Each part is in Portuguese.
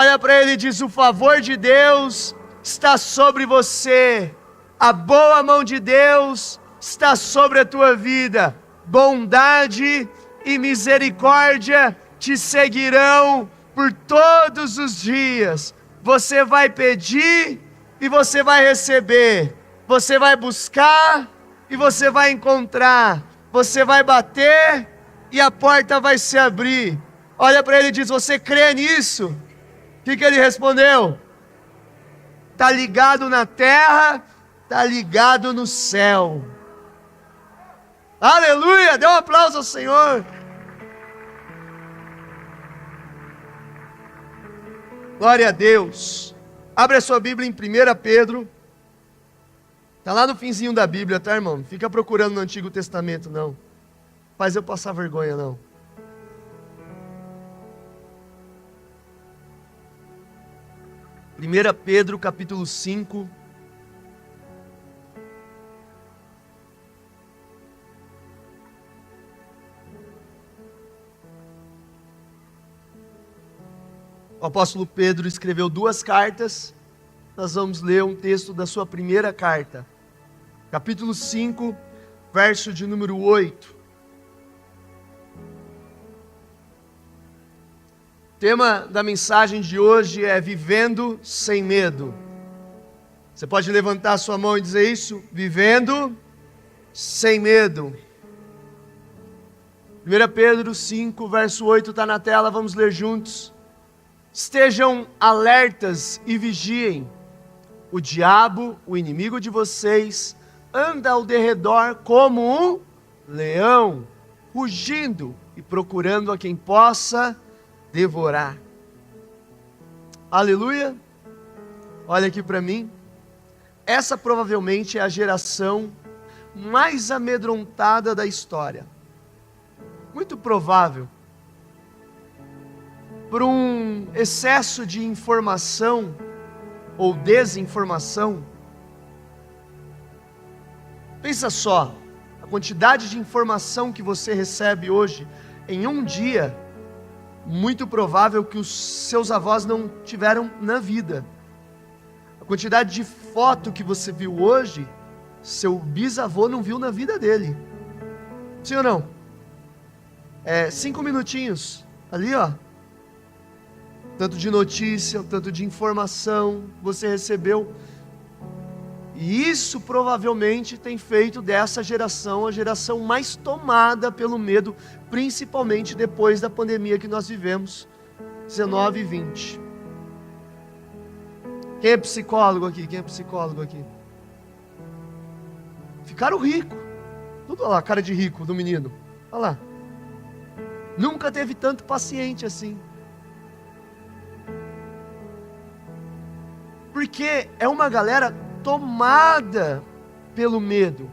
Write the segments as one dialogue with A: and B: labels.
A: Olha para ele e diz: o favor de Deus está sobre você, a boa mão de Deus está sobre a tua vida, bondade e misericórdia te seguirão por todos os dias. Você vai pedir e você vai receber, você vai buscar e você vai encontrar, você vai bater e a porta vai se abrir. Olha para ele e diz: você crê nisso? O que ele respondeu? Está ligado na terra, está ligado no céu. Aleluia! Dê um aplauso ao Senhor. Glória a Deus. Abre a sua Bíblia em 1 Pedro. Está lá no finzinho da Bíblia, tá, irmão? Não fica procurando no Antigo Testamento, não. Faz eu passar vergonha, não. 1 Pedro capítulo 5. O apóstolo Pedro escreveu 2 cartas. Nós vamos ler um texto da sua primeira carta. Capítulo 5, verso de número 8. O tema da mensagem de hoje é vivendo sem medo. Você pode levantar a sua mão e dizer isso? Vivendo sem medo. 1 Pedro 5, verso 8 está na tela, vamos ler juntos. Estejam alertas e vigiem. O diabo, o inimigo de vocês, anda ao derredor como um leão, rugindo e procurando a quem possa devorar. Aleluia. Olha aqui para mim. Essa provavelmente é a geração mais amedrontada da história. Muito provável. Por um excesso de informação ou desinformação. Pensa só, a quantidade de informação que você recebe hoje em um dia, muito provável que os seus avós não tiveram na vida. A quantidade de foto que você viu hoje, seu bisavô não viu na vida dele. Sim ou não? 5 minutinhos, ali ó. Tanto de notícia, tanto de informação você recebeu. E isso provavelmente tem feito dessa geração a geração mais tomada pelo medo, principalmente depois da pandemia que nós vivemos, 19 e 20. Quem é psicólogo aqui? Quem é psicólogo aqui? Ficaram ricos. Tudo, olha lá, a cara de rico do menino. Olha lá. Nunca teve tanto paciente assim. Porque é uma galera tomada pelo medo.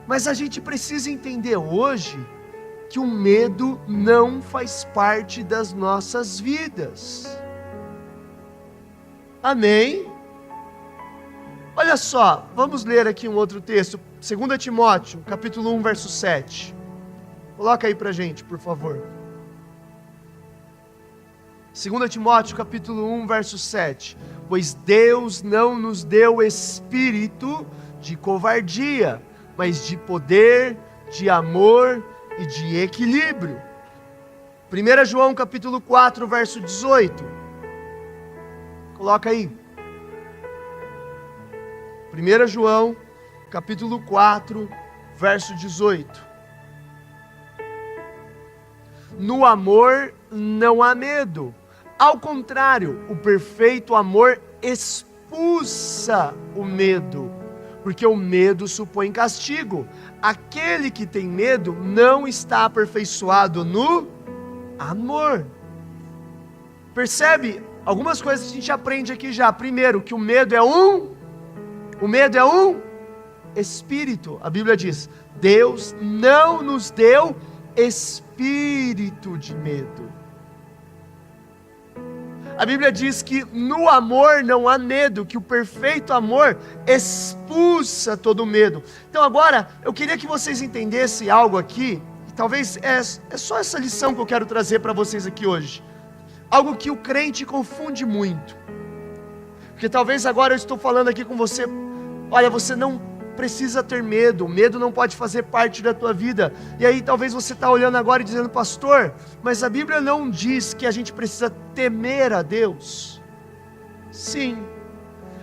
A: Mas a gente precisa entender hoje que o medo não faz parte das nossas vidas. Amém? Olha só, vamos ler aqui um outro texto, 2 Timóteo, capítulo 1, verso 7. Coloca aí pra gente, por favor. 2 Timóteo, capítulo 1, verso 7. Pois Deus não nos deu espírito de covardia, mas de poder, de amor e de equilíbrio. 1 João, capítulo 4, verso 18. Coloca aí. 1 João, capítulo 4, verso 18. No amor não há medo. Ao contrário, o perfeito amor expulsa o medo, porque o medo supõe castigo. Aquele que tem medo não está aperfeiçoado no amor. Percebe? Algumas coisas que a gente aprende aqui já. Primeiro, que o medo é um espírito. A Bíblia diz: Deus não nos deu espírito de medo. A Bíblia diz que no amor não há medo, que o perfeito amor expulsa todo medo. Então agora, eu queria que vocês entendessem algo aqui, talvez é só essa lição que eu quero trazer para vocês aqui hoje. algo que o crente confunde muito. Porque talvez agora eu estou falando aqui com você, olha, você não precisa ter medo, o medo não pode fazer parte da tua vida. E aí talvez você está olhando agora e dizendo, pastor, mas a Bíblia não diz que a gente precisa temer a Deus. Sim,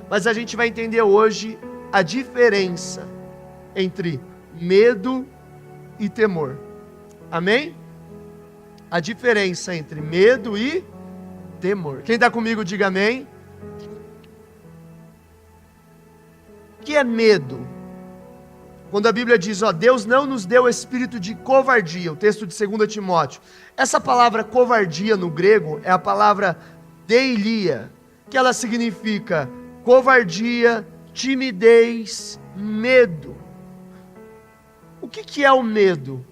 A: mas a gente vai entender hoje a diferença entre medo e temor. Amém? A diferença entre medo e temor. Quem está comigo, diga amém. O que é medo? Quando a Bíblia diz, Deus não nos deu espírito de covardia, o texto de 2 Timóteo. Essa palavra covardia no grego é a palavra deilia, que ela significa covardia, timidez, medo. O que é o medo?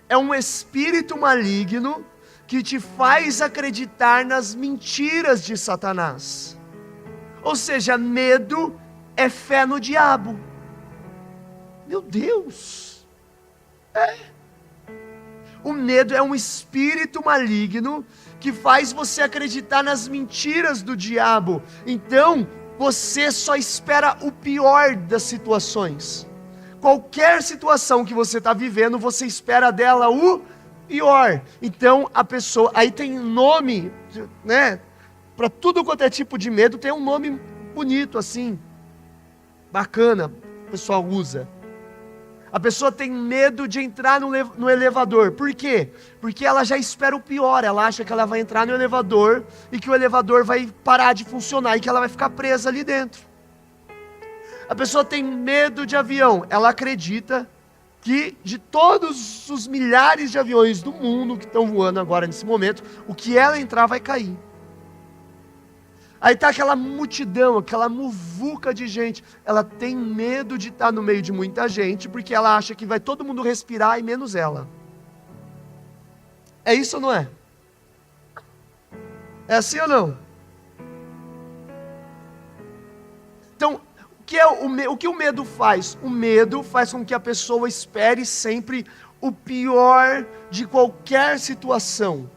A: É um espírito maligno que te faz acreditar nas mentiras de Satanás. Ou seja, medo é fé no diabo. Meu Deus! O medo é um espírito maligno que faz você acreditar nas mentiras do diabo. Então, você só espera o pior das situações. Qualquer situação que você está vivendo, você espera dela o pior. Então, a pessoa, aí tem nome, né? Para tudo quanto é tipo de medo, tem um nome bonito assim, bacana, o pessoal usa. A pessoa tem medo de entrar no elevador. Por quê? Porque ela já espera o pior. Ela acha que ela vai entrar no elevador e que o elevador vai parar de funcionar e que ela vai ficar presa ali dentro. A pessoa tem medo de avião. Ela acredita que de todos os milhares de aviões do mundo que estão voando agora nesse momento, o que ela entrar vai cair. Aí está aquela multidão, aquela muvuca de gente. Ela tem medo de estar no meio de muita gente, porque ela acha que vai todo mundo respirar e menos ela. É isso ou não é? É assim ou não? Então, o que o medo faz? O medo faz com que a pessoa espere sempre o pior de qualquer situação.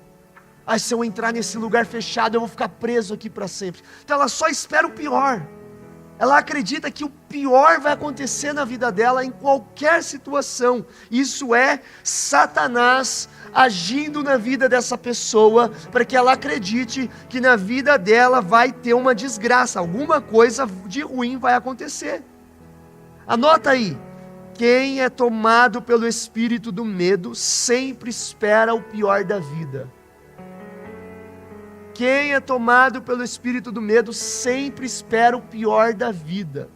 A: Se eu entrar nesse lugar fechado, eu vou ficar preso aqui para sempre. Então ela só espera o pior. Ela acredita que o pior vai acontecer na vida dela em qualquer situação. Isso é Satanás agindo na vida dessa pessoa, para que ela acredite que na vida dela vai ter uma desgraça, alguma coisa de ruim vai acontecer. Anota aí. Quem é tomado pelo espírito do medo sempre espera o pior da vida. Quem é tomado pelo espírito do medo sempre espera o pior da vida.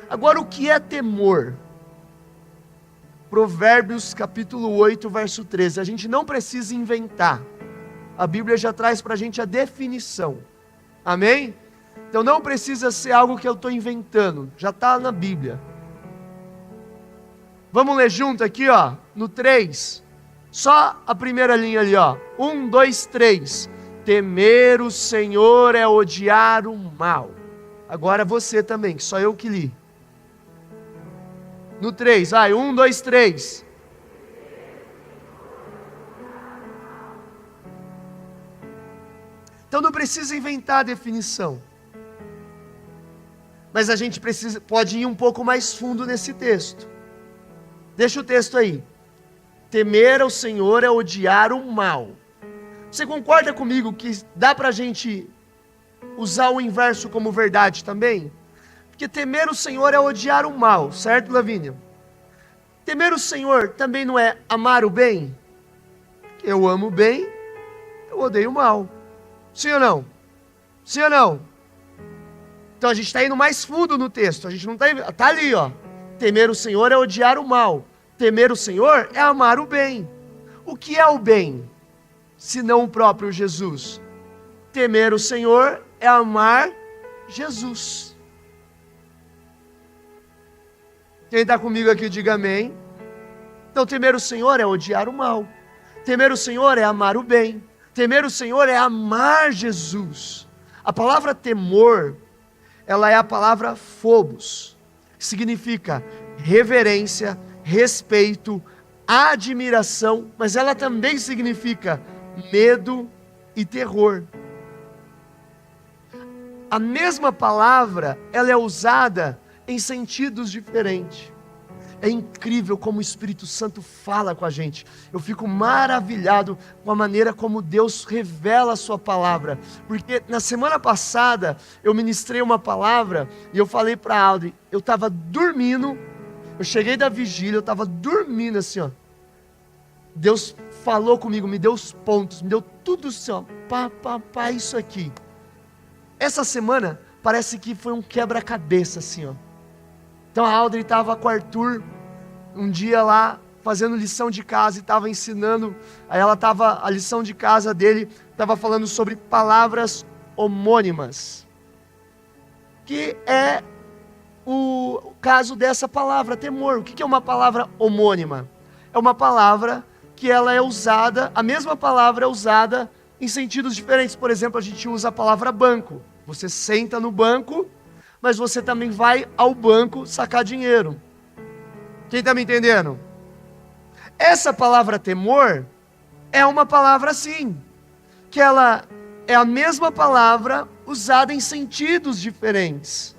A: Agora, o que é temor? Provérbios capítulo 8, verso 13. A gente não precisa inventar. A Bíblia já traz para a gente a definição. Amém? Então não precisa ser algo que eu estou inventando. Já está na Bíblia. Vamos ler junto aqui, no 3. Só a primeira linha ali, 1, 2, 3. Temer o Senhor é odiar o mal. Agora você também, só eu que li. No 3, 1, 2, 3. Então não precisa inventar a definição. Mas a gente pode ir um pouco mais fundo nesse texto. Deixa o texto aí. Temer ao Senhor é odiar o mal. Você concorda comigo que dá para a gente usar o inverso como verdade também? Porque temer o Senhor é odiar o mal, certo, Lavínia? Temer o Senhor também não é amar o bem? Eu amo o bem, eu odeio o mal. Sim ou não? Sim ou não? Então a gente está indo mais fundo no texto. A gente não está ali, Temer o Senhor é odiar o mal. Temer o Senhor é amar o bem. O que é o bem? Senão o próprio Jesus. Temer o Senhor é amar Jesus. Quem está comigo aqui, diga amém. Então temer o Senhor é odiar o mal. Temer o Senhor é amar o bem. Temer o Senhor é amar Jesus. A palavra temor, ela é a palavra phobos. Significa reverência, respeito, admiração, mas ela também significa medo e terror. A mesma palavra, ela é usada em sentidos diferentes. É incrível como o Espírito Santo fala com a gente. Eu fico maravilhado com a maneira como Deus revela a sua palavra. Porque na semana passada eu ministrei uma palavra e eu falei para a Audrey, eu estava dormindo, eu cheguei da vigília, eu estava dormindo assim, ó. Deus falou comigo, me deu os pontos, me deu tudo assim, ó, pá, isso aqui. Essa semana parece que foi um quebra-cabeça assim, ó. Então a Audrey estava com o Arthur um dia lá fazendo lição de casa e estava ensinando. Aí a lição de casa dele estava falando sobre palavras homônimas, que é o caso dessa palavra, temor. O que é uma palavra homônima? É uma palavra que ela é usada, a mesma palavra é usada em sentidos diferentes. Por exemplo, a gente usa a palavra banco. Você senta no banco, mas você também vai ao banco sacar dinheiro. Quem está me entendendo? Essa palavra temor é uma palavra assim, que ela é a mesma palavra usada em sentidos diferentes.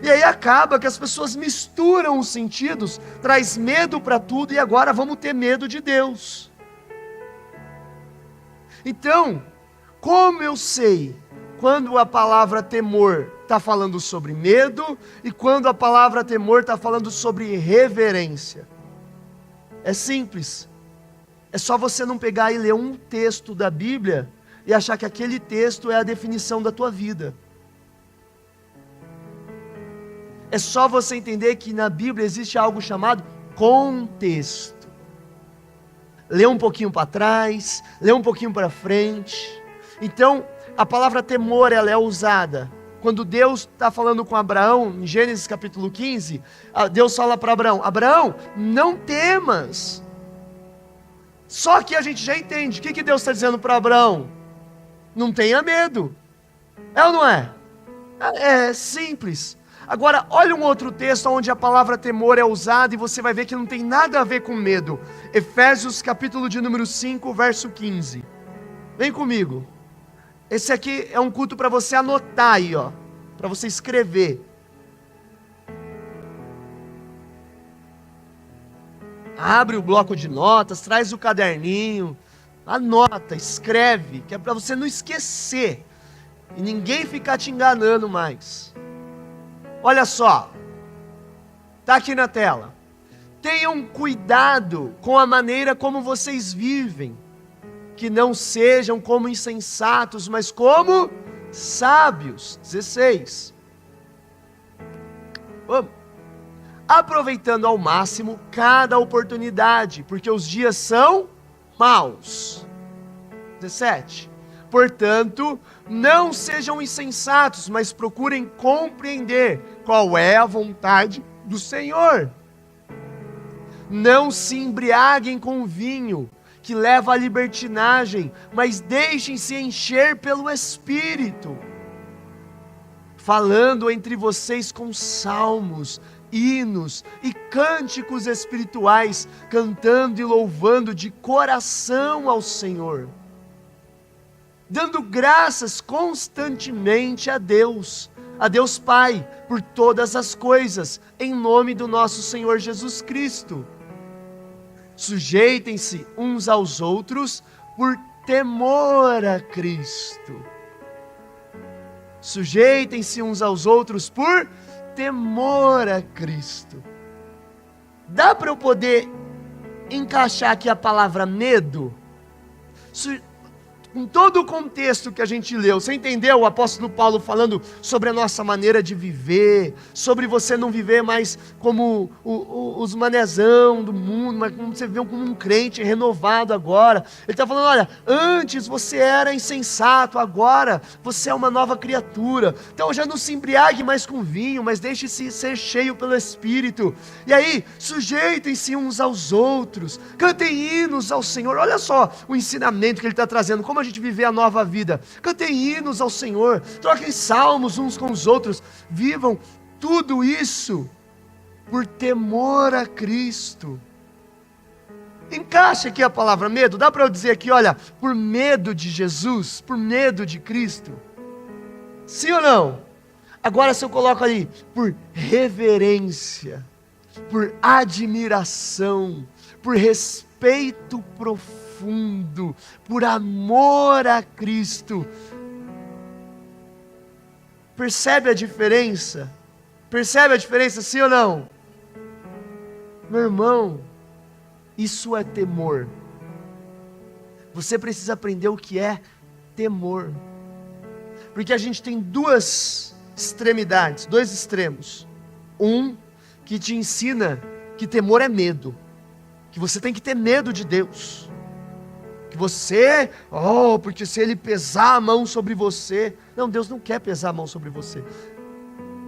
A: E aí acaba que as pessoas misturam os sentidos, traz medo para tudo e agora vamos ter medo de Deus. Então, como eu sei quando a palavra temor está falando sobre medo e quando a palavra temor está falando sobre reverência? É simples. É só você não pegar e ler um texto da Bíblia e achar que aquele texto é a definição da tua vida. É só você entender que na Bíblia existe algo chamado contexto. Lê um pouquinho para trás, lê um pouquinho para frente. Então, a palavra temor, ela é usada quando Deus está falando com Abraão, em Gênesis capítulo 15, Deus fala para Abraão, Abraão, não temas. Só que a gente já entende, o que Deus está dizendo para Abraão? Não tenha medo. É ou não é? É simples. Agora, olha um outro texto onde a palavra temor é usada e você vai ver que não tem nada a ver com medo. Efésios capítulo de número 5, verso 15. Vem comigo. Esse aqui é um culto para você anotar aí, ó, para você escrever. Abre o bloco de notas, traz o caderninho, anota, escreve, que é para você não esquecer e ninguém ficar te enganando mais. Olha só, está aqui na tela. Tenham cuidado com a maneira como vocês vivem, que não sejam como insensatos, mas como sábios. 16. Vamos. Aproveitando ao máximo cada oportunidade, porque os dias são maus. 17. Portanto, não sejam insensatos, mas procurem compreender qual é a vontade do Senhor. Não se embriaguem com vinho, que leva à libertinagem, mas deixem-se encher pelo Espírito, falando entre vocês com salmos, hinos e cânticos espirituais, cantando e louvando de coração ao Senhor, dando graças constantemente a Deus Pai, por todas as coisas, em nome do nosso Senhor Jesus Cristo. Sujeitem-se uns aos outros por temor a Cristo. Sujeitem-se uns aos outros por temor a Cristo. Dá para eu poder encaixar aqui a palavra medo? Com todo o contexto que a gente leu, você entendeu o apóstolo Paulo falando sobre a nossa maneira de viver, sobre você não viver mais como os manezão do mundo, mas como você vive como um crente renovado agora. Ele está falando, olha, antes você era insensato, agora você é uma nova criatura. Então já não se embriague mais com vinho, mas deixe-se ser cheio pelo Espírito. E aí, sujeitem-se uns aos outros, cantem hinos ao Senhor. Olha só o ensinamento que ele está trazendo, como a gente viver a nova vida. Cantem hinos ao Senhor, troquem salmos uns com os outros, vivam tudo isso por temor a Cristo. Encaixa aqui a palavra medo. Dá para eu dizer aqui, olha, por medo de Jesus, por medo de Cristo? Sim ou não? Agora se eu coloco ali, por reverência, por admiração, por respeito profundo, por amor a Cristo. Percebe a diferença? Percebe a diferença, sim ou não? Meu irmão, isso é temor. Você precisa aprender o que é temor. Porque a gente tem duas extremidades, dois extremos. Um que te ensina que temor é medo, que você tem que ter medo de Deus, que você, porque se Ele pesar a mão sobre você, não, Deus não quer pesar a mão sobre você,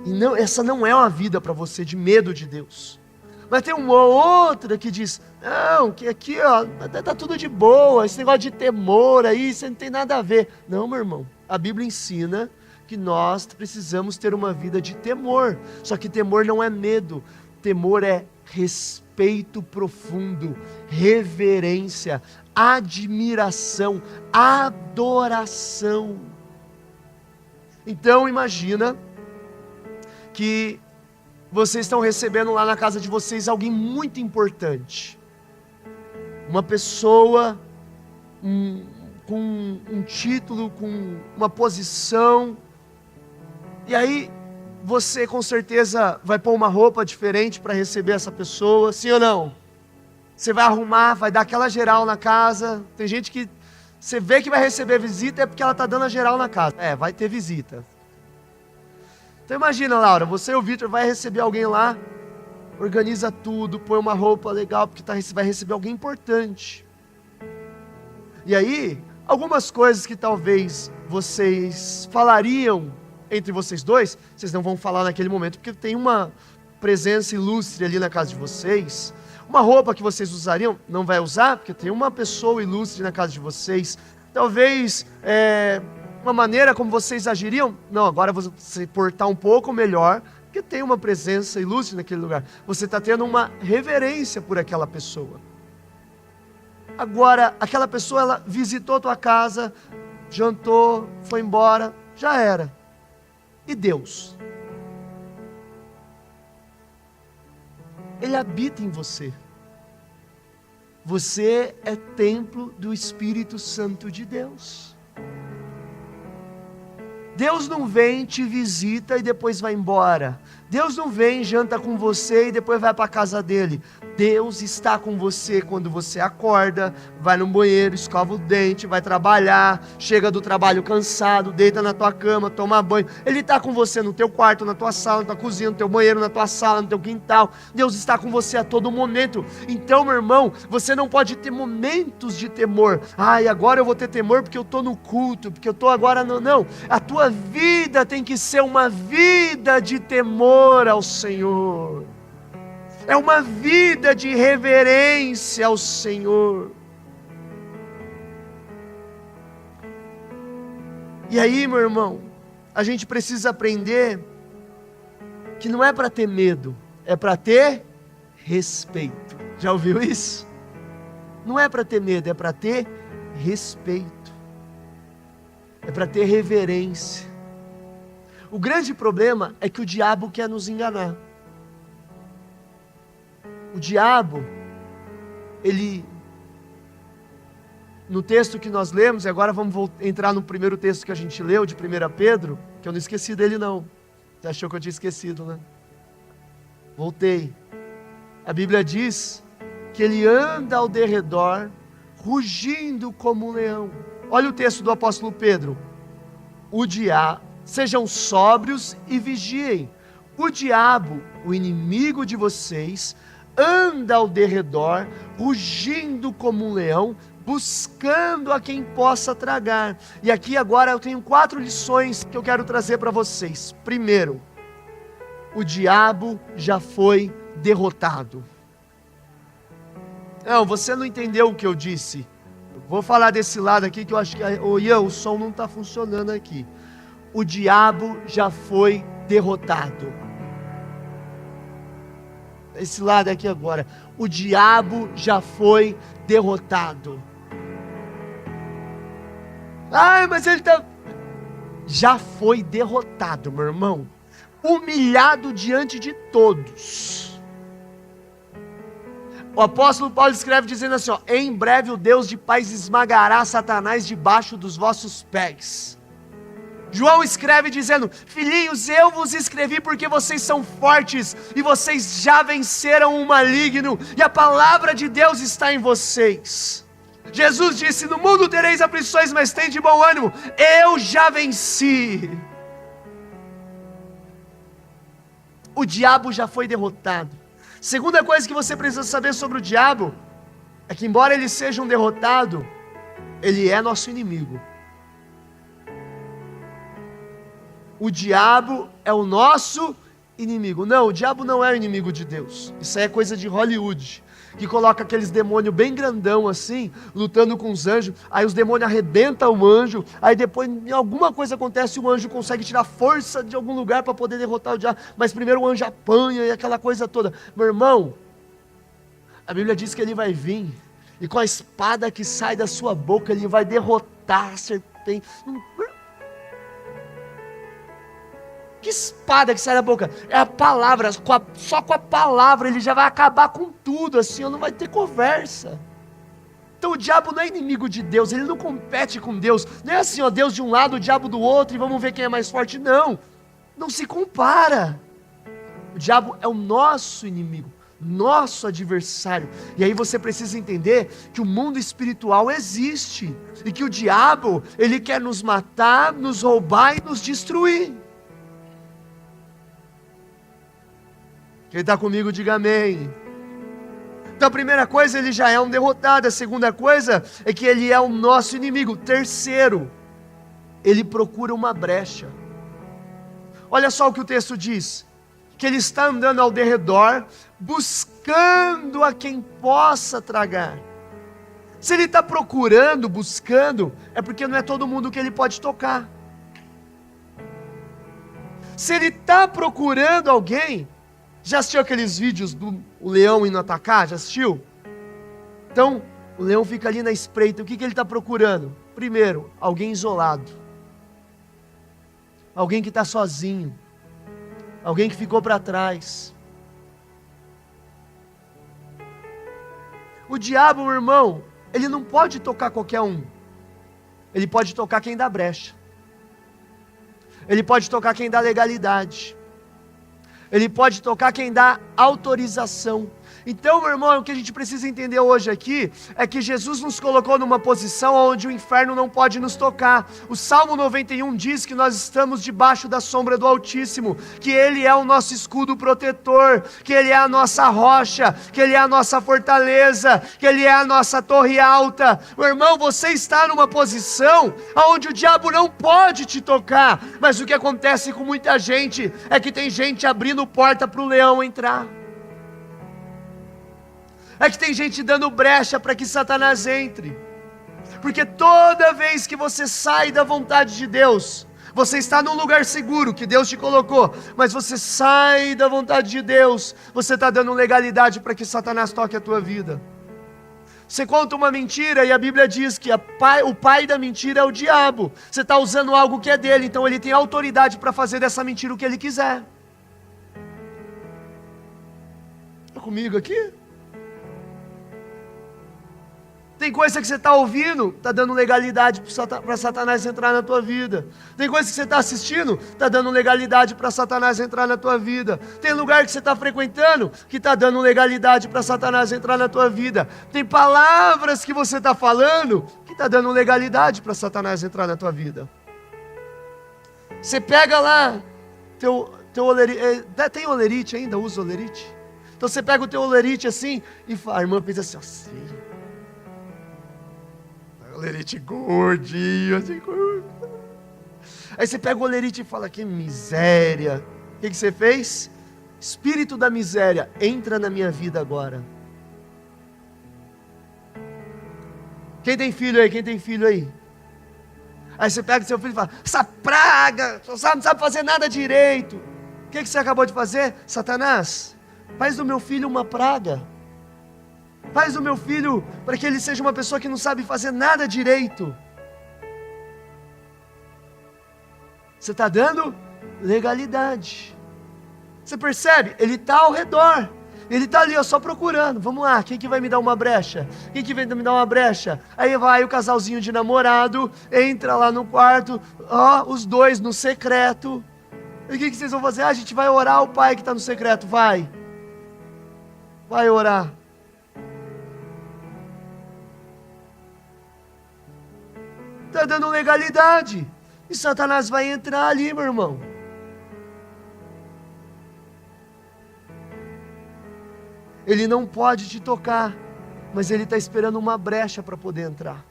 A: e não, essa não é uma vida para você de medo de Deus. Mas tem uma outra que diz, não, que aqui tá tudo de boa, esse negócio de temor aí, isso não tem nada a ver. Não, meu irmão, a Bíblia ensina que nós precisamos ter uma vida de temor, só que temor não é medo, temor é respeito profundo, reverência, admiração, adoração. Então imagina que vocês estão recebendo lá na casa de vocês alguém muito importante, uma pessoa com um título, com uma posição, e aí você com certeza vai pôr uma roupa diferente para receber essa pessoa, sim ou não? Você vai arrumar, vai dar aquela geral na casa. Tem gente que você vê que vai receber visita é porque ela está dando a geral na casa. Vai ter visita. Então imagina, Laura, você e o Vitor vai receber alguém lá, organiza tudo, põe uma roupa legal, porque vai receber alguém importante. E aí, algumas coisas que talvez vocês falariam entre vocês dois, vocês não vão falar naquele momento, porque tem uma presença ilustre ali na casa de vocês. Uma roupa que vocês usariam, não vai usar, porque tem uma pessoa ilustre na casa de vocês. Talvez uma maneira como vocês agiriam, não, agora você se portar um pouco melhor, porque tem uma presença ilustre naquele lugar. Você está tendo uma reverência por aquela pessoa. Agora, aquela pessoa, ela visitou a tua casa, jantou, foi embora, já era. E Deus? Ele habita em você. Você é templo do Espírito Santo de Deus. Deus não vem, te visita e depois vai embora. Deus não vem, janta com você e depois vai para a casa dele. Deus está com você quando você acorda, vai no banheiro, escova o dente, vai trabalhar, chega do trabalho cansado, deita na tua cama, toma banho. Ele está com você no teu quarto, na tua sala, na tua cozinha, no teu banheiro, na tua sala, no teu quintal. Deus está com você a todo momento. Então, meu irmão, você não pode ter momentos de temor. Agora eu vou ter temor porque eu estou no culto, porque eu estou agora no... Não, a tua vida tem que ser uma vida de temor ao Senhor. É uma vida de reverência ao Senhor. E aí, meu irmão, a gente precisa aprender que não é para ter medo, é para ter respeito. Já ouviu isso? Não é para ter medo, é para ter respeito. É para ter reverência. O grande problema é que o diabo quer nos enganar. O diabo, ele, no texto que nós lemos, e agora vamos entrar no primeiro texto que a gente leu, de 1 Pedro, que eu não esqueci dele não. Você achou que eu tinha esquecido, né? Voltei. A Bíblia diz que ele anda ao derredor, rugindo como um leão. Olha o texto do apóstolo Pedro. Sejam sóbrios e vigiem. O diabo, o inimigo de vocês, anda ao derredor, rugindo como um leão, buscando a quem possa tragar. E aqui agora eu tenho 4 lições que eu quero trazer para vocês. Primeiro, o diabo já foi derrotado. Não, você não entendeu o que eu disse. Vou falar desse lado aqui que eu acho que o som não está funcionando aqui. O diabo já foi derrotado. esse lado aqui agora. O diabo já foi derrotado. Ai, mas ele está... Já foi derrotado, meu irmão. Humilhado diante de todos. O apóstolo Paulo escreve dizendo assim, ó: em breve o Deus de paz esmagará Satanás debaixo dos vossos pés. João escreve dizendo: filhinhos, eu vos escrevi porque vocês são fortes e vocês já venceram o maligno, e a palavra de Deus está em vocês. Jesus disse: no mundo tereis aflições, mas tende bom ânimo, eu já venci. O diabo já foi derrotado. Segunda coisa que você precisa saber sobre o diabo é que, embora ele seja um derrotado, ele é nosso inimigo. O diabo é o nosso inimigo. Não, o diabo não é o inimigo de Deus. Isso aí é coisa de Hollywood, que coloca aqueles demônios bem grandão assim, lutando com os anjos, aí os demônios arrebentam o anjo, aí depois alguma coisa acontece e o anjo consegue tirar força de algum lugar para poder derrotar o diabo, mas primeiro o anjo apanha e aquela coisa toda. Meu irmão, a Bíblia diz que ele vai vir, e com a espada que sai da sua boca, ele vai derrotar a serpente. Que espada que sai da boca? É a palavra, só com a palavra ele já vai acabar com tudo, assim, não vai ter conversa. Então o diabo não é inimigo de Deus, ele não compete com Deus, não é assim, ó, Deus de um lado, o diabo do outro, e vamos ver quem é mais forte, não se compara. O diabo é o nosso inimigo, nosso adversário, e aí você precisa entender que o mundo espiritual existe, e que o diabo, ele quer nos matar, nos roubar e nos destruir. Quem está comigo, diga amém. Então a primeira coisa, ele já é um derrotado. A segunda coisa é que ele é o nosso inimigo. Terceiro, ele procura uma brecha. Olha só o que o texto diz, que ele está andando ao derredor, buscando a quem possa tragar. Se ele está procurando, buscando, é porque não é todo mundo que ele pode tocar. Se ele está procurando alguém, já assistiu aqueles vídeos do leão indo atacar? Já assistiu? Então, o leão fica ali na espreita. O que ele está procurando? Primeiro, alguém isolado. Alguém que está sozinho. Alguém que ficou para trás. O diabo, meu irmão, ele não pode tocar qualquer um. Ele pode tocar quem dá brecha. Ele pode tocar quem dá legalidade. Ele pode tocar quem dá autorização. Então, meu irmão, o que a gente precisa entender hoje aqui é que Jesus nos colocou numa posição onde o inferno não pode nos tocar. O Salmo 91 diz que nós estamos debaixo da sombra do Altíssimo, que Ele é o nosso escudo protetor, que Ele é a nossa rocha, que Ele é a nossa fortaleza, que Ele é a nossa torre alta. Meu irmão, você está numa posição onde o diabo não pode te tocar, mas o que acontece com muita gente é que tem gente abrindo porta para o leão entrar. É que tem gente dando brecha para que Satanás entre, porque toda vez que você sai da vontade de Deus, você está num lugar seguro que Deus te colocou, mas você sai da vontade de Deus, você está dando legalidade para que Satanás toque a tua vida. Você conta uma mentira e a Bíblia diz que o pai da mentira é o diabo. Você está usando algo que é dele, então ele tem autoridade para fazer dessa mentira o que ele quiser. Está comigo aqui? Tem coisa que você está ouvindo, está dando legalidade para Satanás entrar na tua vida. Tem coisa que você está assistindo, está dando legalidade para Satanás entrar na tua vida. Tem lugar que você está frequentando, que está dando legalidade para Satanás entrar na tua vida. Tem palavras que você está falando, que está dando legalidade para Satanás entrar na tua vida. Você pega lá, teu olerite, tem olerite ainda? Usa olerite? Então você pega o teu olerite assim, e fala, a irmã pensa assim, ó, sim. Olerite gordinho, assim, gordo. Aí você pega o olerite e fala, que miséria. O que você fez? Espírito da miséria, entra na minha vida agora. Quem tem filho aí? Quem tem filho aí? Aí você pega seu filho e fala, essa praga, não sabe fazer nada direito. O que você acabou de fazer? Satanás, Faz do meu filho uma praga. Faz do meu filho para que ele seja uma pessoa que não sabe fazer nada direito. Você está dando legalidade. Você percebe? Ele está ao redor. Ele está ali, ó, só procurando. Vamos lá, quem que vai me dar uma brecha? Quem que vai me dar uma brecha? Aí vai o casalzinho de namorado, entra lá no quarto, ó, os dois no secreto. E o que vocês vão fazer? A gente vai orar ao pai que está no secreto. Vai orar. Está dando legalidade. E Satanás vai entrar ali, meu irmão. Ele não pode te tocar, mas ele está esperando uma brecha para poder entrar.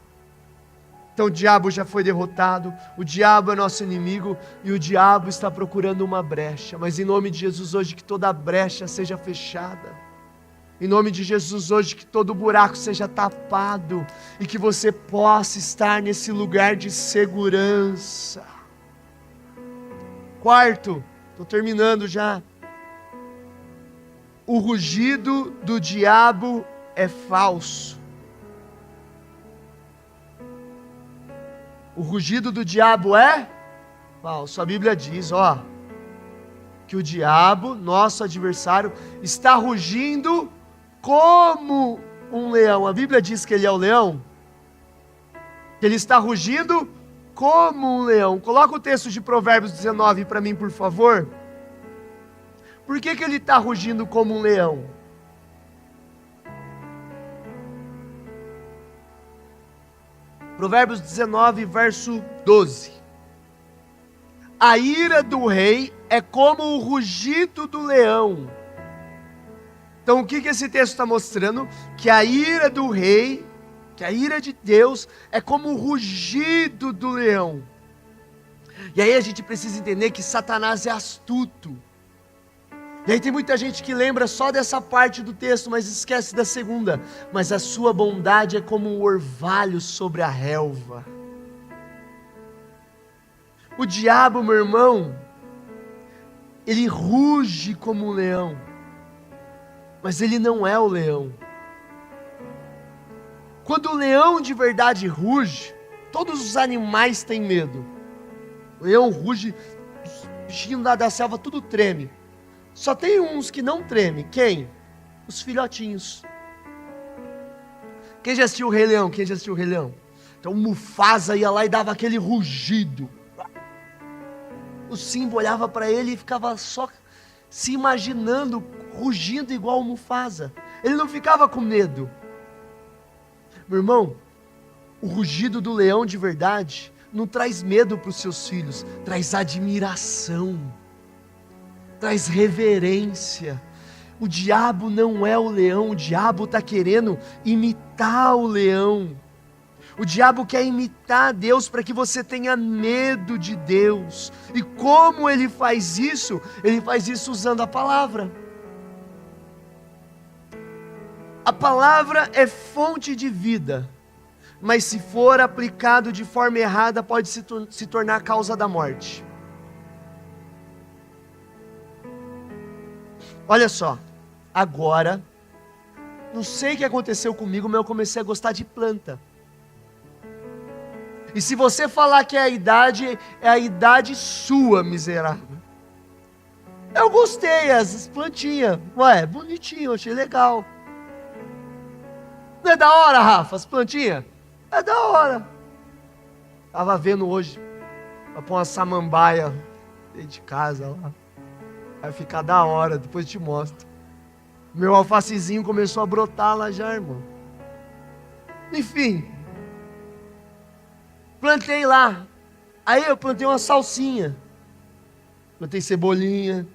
A: Então o diabo já foi derrotado, o diabo é nosso inimigo e o diabo está procurando uma brecha. Mas em nome de Jesus hoje que toda brecha seja fechada. Em nome de Jesus hoje que todo buraco seja tapado e que você possa estar nesse lugar de segurança. Quarto, estou terminando já. O rugido do diabo é falso. O rugido do diabo é falso. A Bíblia diz, ó, que o diabo, nosso adversário, está rugindo como um leão. A Bíblia diz que ele é o leão. Que ele está rugindo como um leão. Coloca o texto de Provérbios 19 para mim, por favor. Por que ele está rugindo como um leão? Provérbios 19, verso 12. A ira do rei é como o rugido do leão. Então o que esse texto está mostrando? Que a ira do rei, que a ira de Deus é como o rugido do leão. E aí a gente precisa entender que Satanás é astuto. E aí tem muita gente que lembra só dessa parte do texto, mas esquece da segunda. Mas a sua bondade é como um orvalho sobre a relva. O diabo, meu irmão, ele ruge como um leão, mas ele não é o leão. Quando o leão de verdade ruge, todos os animais têm medo. O leão ruge, os bichinhos lá da selva tudo treme. Só tem uns que não tremem. Quem? Os filhotinhos. Quem já assistiu o Rei Leão? Quem já assistiu o Rei Leão? Então o Mufasa ia lá e dava aquele rugido. O Simba olhava para ele e ficava só se imaginando rugindo igual o Mufasa. Ele não ficava com medo. Meu irmão, o rugido do leão de verdade não traz medo para os seus filhos, traz admiração, traz reverência. O diabo não é o leão, o diabo está querendo imitar o leão. O diabo quer imitar Deus para que você tenha medo de Deus. E como ele faz isso? Ele faz isso usando a palavra. A palavra é fonte de vida, mas se for aplicado de forma errada, pode se tornar causa da morte. Olha só, agora, não sei o que aconteceu comigo, mas eu comecei a gostar de planta. E se você falar que é a idade sua, miserável. Eu gostei, as plantinhas, ué, bonitinho, achei legal. Não é da hora, Rafa, as plantinhas? É da hora. Estava vendo hoje, para pôr uma samambaia dentro de casa lá. Vai ficar da hora, depois eu te mostro. Meu alfacezinho começou a brotar lá já, irmão. Enfim. Plantei lá. Aí eu plantei uma salsinha. Plantei cebolinha.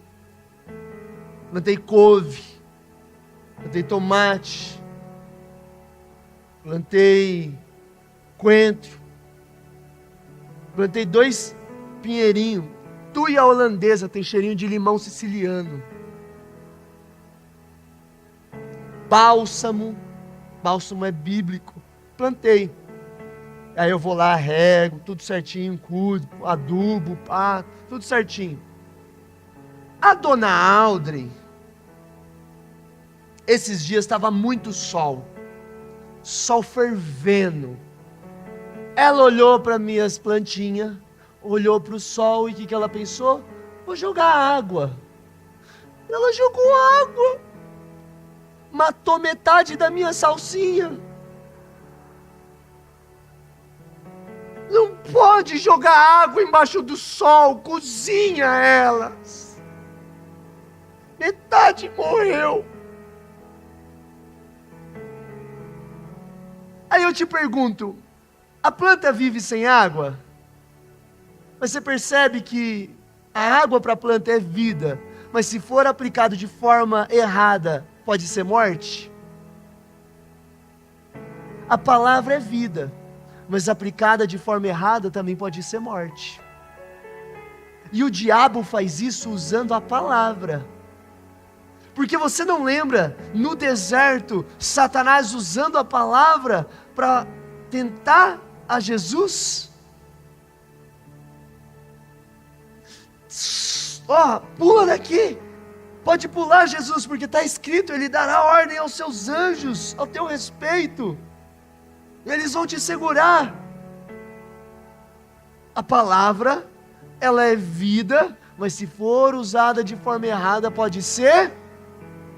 A: Plantei couve. Plantei tomate. Plantei coentro. Plantei 2 pinheirinhos. Tuia holandesa, tem cheirinho de limão siciliano. Bálsamo. Bálsamo é bíblico. Plantei. Aí eu vou lá, rego, tudo certinho, cuido, adubo, pá, tudo certinho. A dona Audrey, Esses dias estava muito sol fervendo. Ela olhou para minhas plantinhas, olhou para o sol e o que ela pensou? Vou jogar água. Ela jogou água, matou metade da minha salsinha. Não pode jogar água embaixo do sol, cozinha elas. Metade morreu. Aí eu te pergunto, a planta vive sem água? Mas você percebe que a água para a planta é vida, mas se for aplicado de forma errada, pode ser morte? A palavra é vida, mas aplicada de forma errada também pode ser morte. E o diabo faz isso usando a palavra. Porque você não lembra, no deserto, Satanás usando a palavra para tentar a Jesus? Pula daqui, pode pular, Jesus, porque está escrito, Ele dará ordem aos seus anjos, ao teu respeito, eles vão te segurar. A palavra, ela é vida, mas se for usada de forma errada, pode ser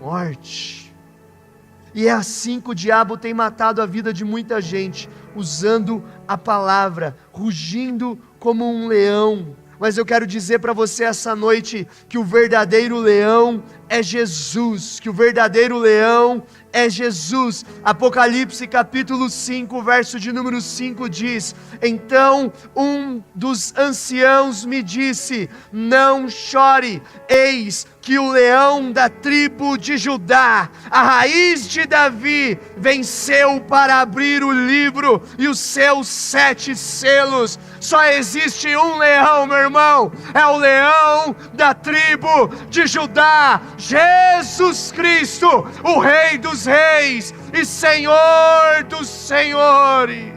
A: morte. E é assim que o diabo tem matado a vida de muita gente, usando a palavra, rugindo como um leão. Mas eu quero dizer para você essa noite que o verdadeiro leão é Jesus, que o verdadeiro leão é Jesus. Apocalipse capítulo 5, verso de número 5 diz: então um dos anciãos me disse, não chore, eis que o leão da tribo de Judá, a raiz de Davi, venceu para abrir o livro e os seus 7 selos. Só existe um leão, meu irmão, é o leão da tribo de Judá, Jesus Cristo, o Rei dos Reis e Senhor dos Senhores.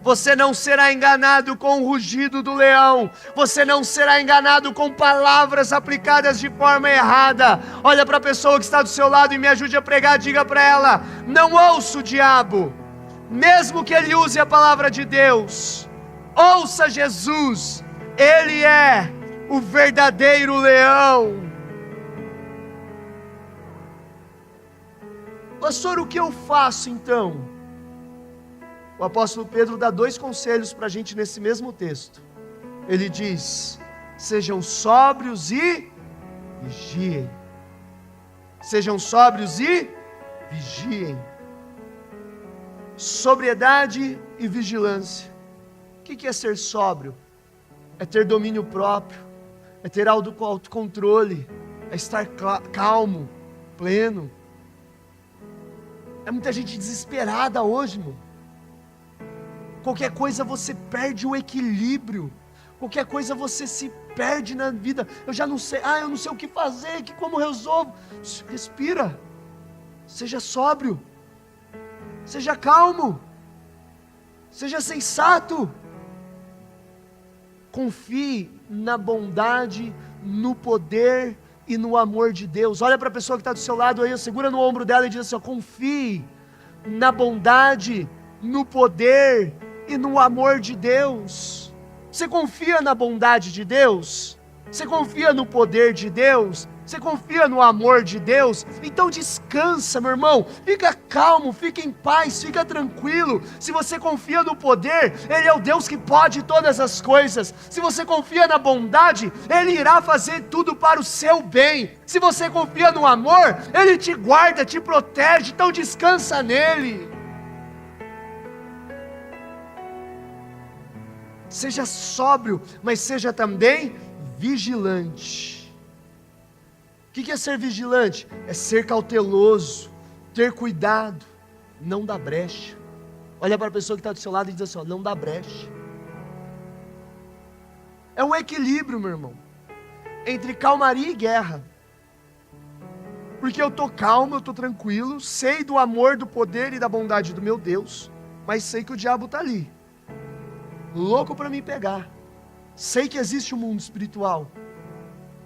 A: Você não será enganado com o rugido do leão, você não será enganado com palavras aplicadas de forma errada. Olha para a pessoa que está do seu lado e me ajude a pregar, diga para ela: não ouça o diabo, mesmo que ele use a palavra de Deus, ouça Jesus, Ele é o verdadeiro leão. Pastor, o que eu faço então? O apóstolo Pedro dá 2 conselhos para a gente nesse mesmo texto. Ele diz: sejam sóbrios e vigiem. Sejam sóbrios e vigiem. Sobriedade e vigilância. O que é ser sóbrio? É ter domínio próprio, é ter autocontrole, é estar calmo, pleno. É muita gente desesperada hoje, irmão. Qualquer coisa você perde o equilíbrio, qualquer coisa você se perde na vida. Eu já não sei, eu não sei o que fazer, como resolvo. Respira, seja sóbrio, seja calmo, seja sensato. Confie na bondade, no poder e no amor de Deus. Olha para a pessoa que está do seu lado aí, segura no ombro dela e diz assim: confie na bondade, no poder e no amor de Deus. Você confia na bondade de Deus? Você confia no poder de Deus? Você confia no amor de Deus? Então descansa, meu irmão, fica calmo, fica em paz, fica tranquilo. Se você confia no poder, Ele é o Deus que pode todas as coisas. Se você confia na bondade, Ele irá fazer tudo para o seu bem. Se você confia no amor, Ele te guarda, te protege, então descansa nele. Seja sóbrio, mas seja também vigilante. O que é ser vigilante? É ser cauteloso, ter cuidado, não dar brecha. Olha para a pessoa que está do seu lado e diz assim: não dá brecha. É um equilíbrio, meu irmão, entre calmaria e guerra. Porque eu estou calmo, eu estou tranquilo, sei do amor, do poder e da bondade do meu Deus, mas sei que o diabo está ali, louco para me pegar. Sei que existe um mundo espiritual,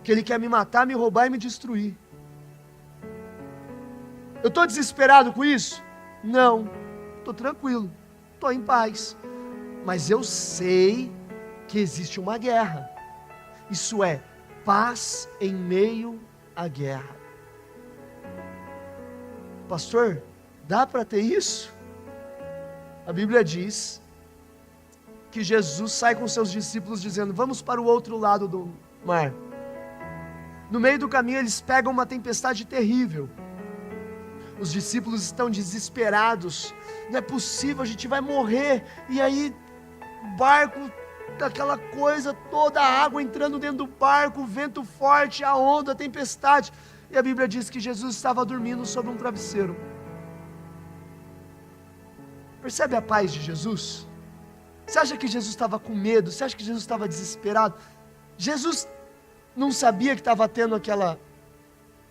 A: que ele quer me matar, me roubar e me destruir. Eu estou desesperado com isso? Não, estou tranquilo, estou em paz. Mas eu sei que existe uma guerra. Isso é paz em meio à guerra. Pastor, dá para ter isso? A Bíblia diz que Jesus sai com seus discípulos dizendo: vamos para o outro lado do mar. No meio do caminho eles pegam uma tempestade terrível. Os discípulos estão desesperados. Não é possível, a gente vai morrer. E aí o barco, aquela coisa toda, a água entrando dentro do barco, o vento forte, a onda, a tempestade. E a Bíblia diz que Jesus estava dormindo sobre um travesseiro. Percebe a paz de Jesus? Você acha que Jesus estava com medo? Você acha que Jesus estava desesperado? Jesus não sabia que estava tendo aquela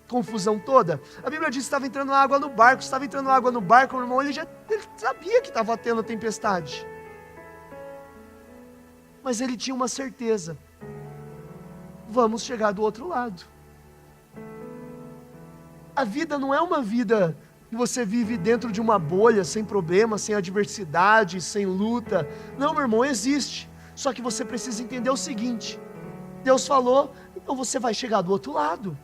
A: confusão toda? A Bíblia diz que estava entrando água no barco. Estava entrando água no barco, meu irmão, ele sabia que estava tendo a tempestade. Mas ele tinha uma certeza: vamos chegar do outro lado. A vida não é uma vida que você vive dentro de uma bolha, sem problema, sem adversidade, sem luta. Não, meu irmão, existe. Só que você precisa entender o seguinte: Deus falou, então você vai chegar do outro lado.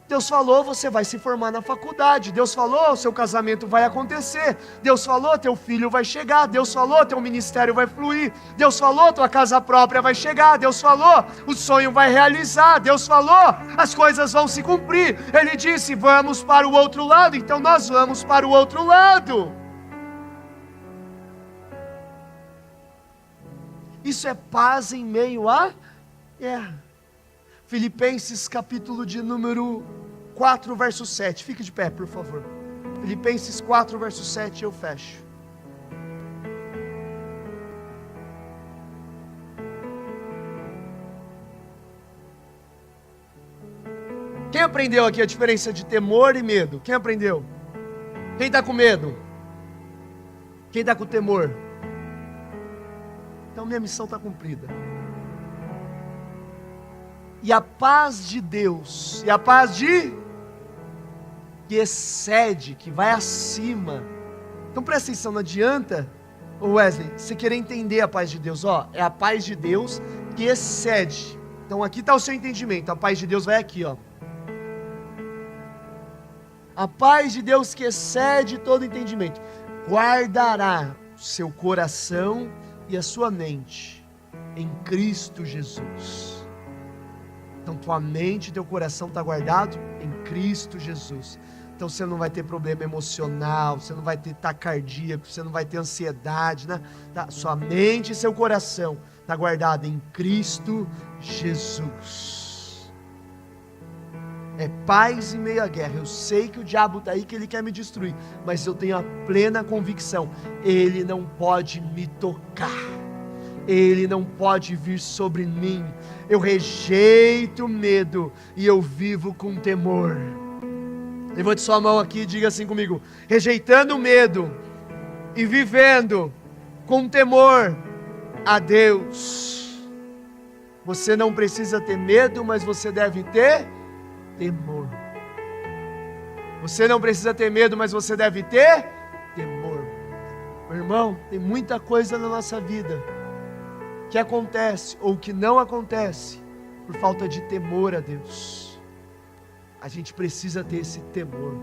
A: Deus falou, você vai se formar na faculdade. Deus falou, seu casamento vai acontecer. Deus falou, teu filho vai chegar. Deus falou, teu ministério vai fluir. Deus falou, tua casa própria vai chegar. Deus falou, o sonho vai realizar. Deus falou, as coisas vão se cumprir. Ele disse, vamos para o outro lado. Então nós vamos para o outro lado. Isso é paz em meio à guerra. Filipenses capítulo de número 4, verso 7. Fique de pé, por favor. Filipenses 4, verso 7, eu fecho. Quem aprendeu aqui a diferença de temor e medo? Quem aprendeu? Quem está com medo? Quem está com temor? Então minha missão está cumprida. E a paz de Deus, e a paz que excede, que vai acima. Então presta atenção, não adianta, Wesley, você querer entender a paz de Deus. É a paz de Deus que excede. Então aqui está o seu entendimento, a paz de Deus vai aqui, A paz de Deus que excede todo entendimento, guardará o seu coração e a sua mente em Cristo Jesus. Então tua mente e teu coração está guardado em Cristo Jesus. Então você não vai ter problema emocional, você não vai ter taquicardia, você não vai ter ansiedade, né? Sua mente e seu coração está guardado em Cristo Jesus. É paz em meio à guerra. Eu sei que o diabo está aí, que ele quer me destruir, mas eu tenho a plena convicção, ele não pode me tocar. Ele não pode vir sobre mim. Eu rejeito o medo e eu vivo com temor. Levante sua mão aqui e diga assim comigo: rejeitando o medo e vivendo com temor a Deus. Você não precisa ter medo, mas você deve ter temor. Você não precisa ter medo, mas você deve ter temor. Meu irmão, tem muita coisa na nossa vida que acontece ou que não acontece por falta de temor a Deus. A gente precisa ter esse temor.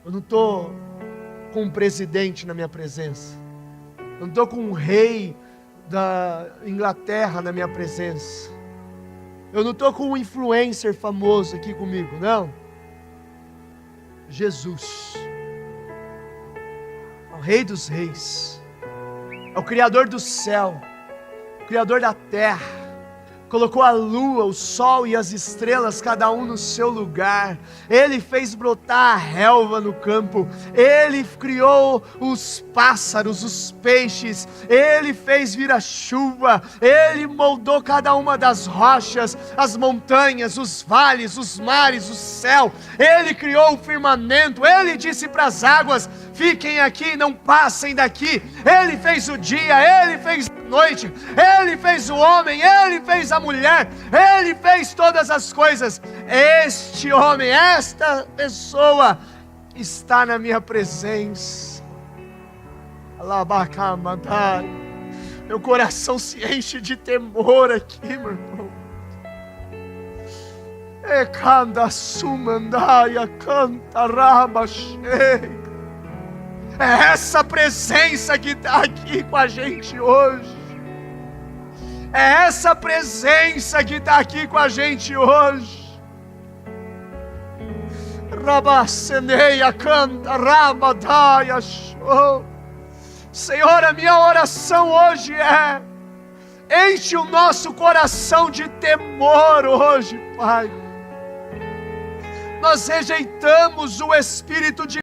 A: Eu não estou com um presidente na minha presença, eu não estou com um rei da Inglaterra na minha presença, eu não estou com um influencer famoso aqui comigo, não. Jesus é o Rei dos Reis, é o Criador do céu, o Criador da terra. Colocou a lua, o sol e as estrelas, cada um no seu lugar. Ele fez brotar a relva no campo. Ele criou os pássaros, os peixes. Ele fez vir a chuva. Ele moldou cada uma das rochas, as montanhas, os vales, os mares, o céu. Ele criou o firmamento. Ele disse para as águas: fiquem aqui, não passem daqui. Ele fez o dia, Ele fez a noite. Ele fez o homem, Ele fez a mulher, Ele fez todas as coisas. Este homem, esta pessoa está na minha presença. Alabacamandai. Meu coração se enche de temor aqui, meu irmão. Ekanda sumandaia canta rabachei. É essa presença que está aqui com a gente hoje. É essa presença que está aqui com a gente hoje. Rabaceneia canta rabadaia show. Senhor, a minha oração hoje é: enche o nosso coração de temor hoje, Pai. Nós rejeitamos o espírito de